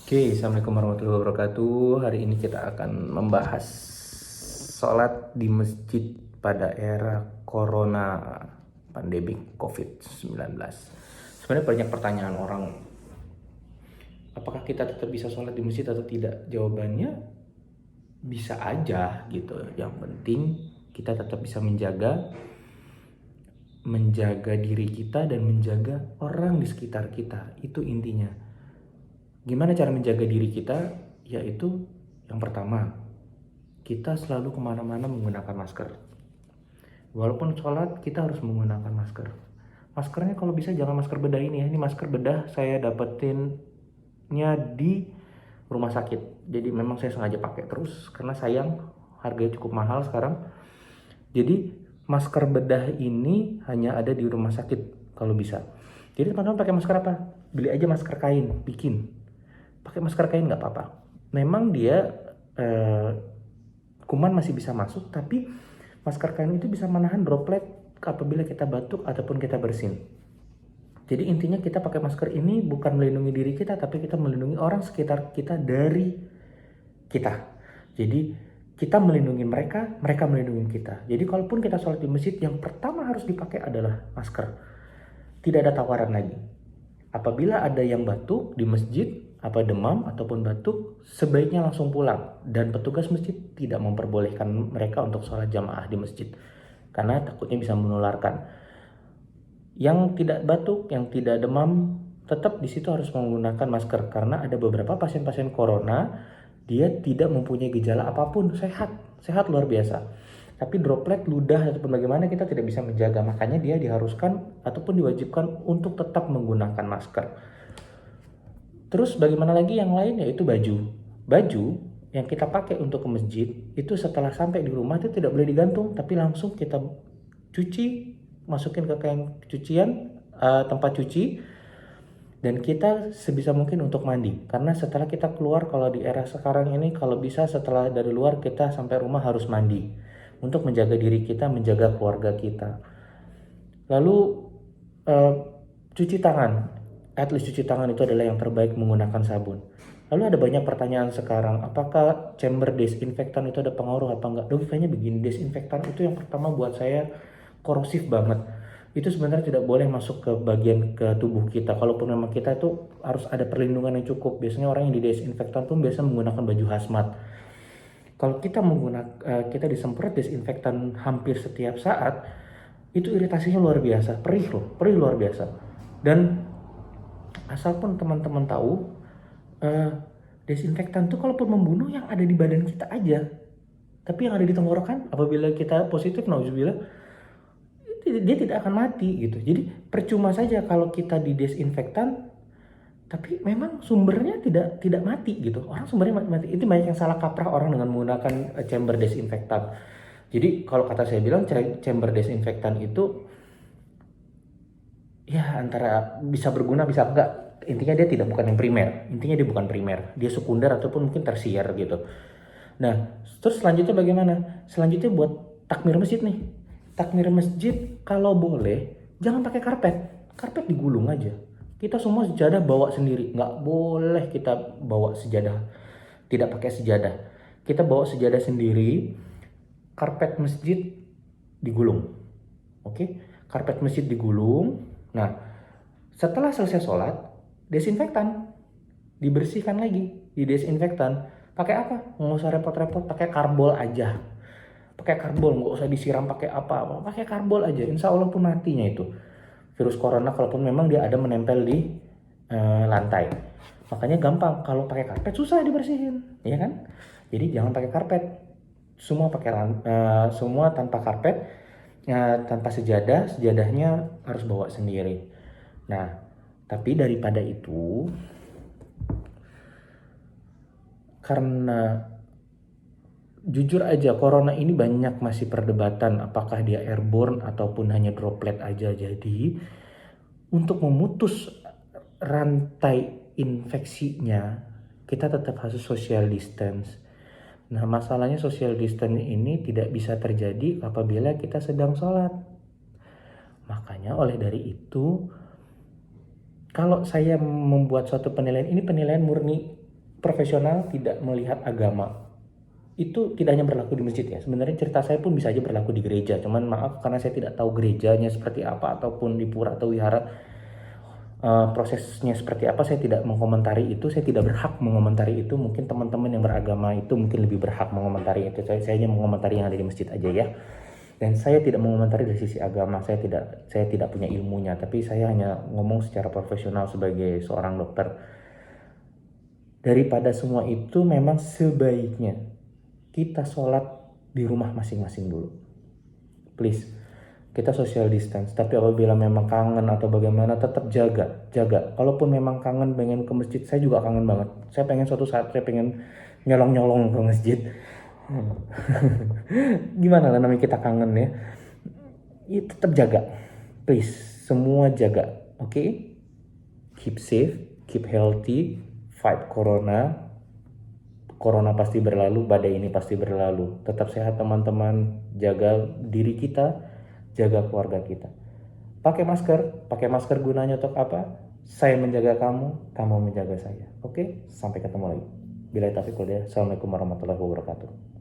Oke, Assalamualaikum warahmatullahi wabarakatuh. Hari ini kita akan membahas sholat di masjid pada era Corona, pandemi COVID-19. Sebenarnya banyak pertanyaan orang, apakah kita tetap bisa sholat di masjid atau tidak? Jawabannya bisa aja gitu. Yang penting kita tetap bisa menjaga diri kita dan menjaga orang di sekitar kita. Itu intinya. Gimana cara menjaga diri kita? Yaitu yang pertama, kita selalu kemana-mana menggunakan masker. Walaupun sholat, kita harus menggunakan masker. Maskernya kalau bisa jangan masker bedah ini ya. Ini masker bedah saya dapetinnya di rumah sakit. Jadi memang saya sengaja pakai terus karena sayang, harganya cukup mahal sekarang. Jadi masker bedah ini hanya ada di rumah sakit kalau bisa. Jadi teman-teman pakai masker apa? Beli aja masker kain, bikin. Pakai masker kain nggak apa-apa. Memang dia kuman masih bisa masuk, tapi masker kain itu bisa menahan droplet apabila kita batuk ataupun kita bersin. Jadi intinya kita pakai masker ini bukan melindungi diri kita, tapi kita melindungi orang sekitar kita dari kita. Jadi kita melindungi mereka, mereka melindungi kita. Jadi kalaupun kita sholat di masjid, yang pertama harus dipakai adalah masker. Tidak ada tawaran lagi. Apabila ada yang batuk di masjid, apa demam ataupun batuk, sebaiknya langsung pulang. Dan petugas masjid tidak memperbolehkan mereka untuk sholat jamaah di masjid, karena takutnya bisa menularkan. Yang tidak batuk, yang tidak demam, tetap di situ harus menggunakan masker. Karena ada beberapa pasien-pasien corona, dia tidak mempunyai gejala apapun, sehat luar biasa. Tapi droplet, ludah, ataupun bagaimana kita tidak bisa menjaga. Makanya dia diharuskan ataupun diwajibkan untuk tetap menggunakan masker. Terus bagaimana lagi yang lain, yaitu baju. Baju yang kita pakai untuk ke masjid, itu setelah sampai di rumah itu tidak boleh digantung, tapi langsung kita cuci, masukin ke kain cucian, tempat cuci, dan kita sebisa mungkin untuk mandi. Karena setelah kita keluar, kalau di era sekarang ini, kalau bisa setelah dari luar kita sampai rumah harus mandi. Untuk menjaga diri kita, menjaga keluarga kita. Lalu cuci tangan. At least cuci tangan itu adalah yang terbaik menggunakan sabun. Lalu ada banyak pertanyaan sekarang, apakah chamber desinfektan itu ada pengaruh apa enggak? Logikanya begini, desinfektan itu yang pertama buat saya korosif banget. Itu sebenarnya tidak boleh masuk ke bagian ke tubuh kita. Kalaupun memang kita itu harus ada perlindungan yang cukup. Biasanya orang yang di desinfektan pun biasa menggunakan baju hazmat. Kalau kita disemprot desinfektan hampir setiap saat, itu iritasinya luar biasa, perih luar biasa. Dan asalpun teman-teman tahu, desinfektan itu kalaupun membunuh yang ada di badan kita aja, tapi yang ada di tenggorokan apabila kita positif, nauzubillah, dia tidak akan mati gitu. Jadi percuma saja kalau kita di desinfektan tapi memang sumbernya tidak mati gitu. Orang sumbernya mati. Itu banyak yang salah kaprah orang dengan menggunakan chamber desinfektan. Jadi kalau kata saya bilang, chamber desinfektan itu ya antara bisa berguna bisa enggak. Intinya dia bukan yang primer. Intinya dia bukan primer. Dia sekunder ataupun mungkin tersier gitu. Nah, terus selanjutnya bagaimana? Selanjutnya buat takmir masjid nih. Takmir masjid kalau boleh jangan pakai karpet. Karpet digulung aja. Kita semua sejadah bawa sendiri. Nggak boleh kita bawa sejadah. Tidak pakai sejadah. Kita bawa sejadah sendiri. Karpet masjid digulung. Oke? Karpet masjid digulung. Nah, setelah selesai sholat, desinfektan. Dibersihkan lagi. Didesinfektan. Pakai apa? Nggak usah repot-repot. Pakai karbol aja. Pakai karbol. Nggak usah disiram pakai apa-apa. Pakai karbol aja. Insya Allah pun matinya itu virus corona, kalaupun memang dia ada menempel di lantai. Makanya gampang, kalau pakai karpet susah dibersihin, ya kan? Jadi jangan pakai karpet, semua semua tanpa karpet, tanpa sejadahnya harus bawa sendiri. Nah, tapi daripada itu, karena jujur aja corona ini banyak masih perdebatan apakah dia airborne ataupun hanya droplet aja. Jadi untuk memutus rantai infeksinya, kita tetap harus social distance. Nah, masalahnya social distance ini tidak bisa terjadi apabila kita sedang sholat. Makanya oleh dari itu, kalau saya membuat suatu penilaian, ini penilaian murni profesional tidak melihat agama. Itu tidak hanya berlaku di masjid ya. Sebenarnya cerita saya pun bisa aja berlaku di gereja. Cuman maaf karena saya tidak tahu gerejanya seperti apa ataupun di pura atau wihara prosesnya seperti apa, saya tidak mengomentari itu, saya tidak berhak mengomentari itu. Mungkin teman-teman yang beragama itu mungkin lebih berhak mengomentari itu. Saya hanya mengomentari yang ada di masjid aja ya. Dan saya tidak mengomentari dari sisi agama, saya tidak punya ilmunya, tapi saya hanya ngomong secara profesional sebagai seorang dokter. Daripada semua itu, memang sebaiknya kita sholat di rumah masing-masing dulu. Please, kita social distance, tapi apabila memang kangen atau bagaimana, tetap jaga. Kalaupun memang kangen pengen ke masjid, saya juga kangen banget. Saya pengen suatu saat saya pengen nyolong-nyolong ke masjid. Gimana lah namanya kita kangen ya. Ya tetap jaga. Please, semua jaga. Oke? Okay? Keep safe, keep healthy, fight corona. Corona pasti berlalu, badai ini pasti berlalu. Tetap sehat teman-teman, jaga diri kita, jaga keluarga kita. Pakai masker gunanya untuk apa? Saya menjaga kamu, kamu menjaga saya. Oke? Sampai ketemu lagi. Billahi taufiq wal hidayah. Assalamualaikum warahmatullahi wabarakatuh.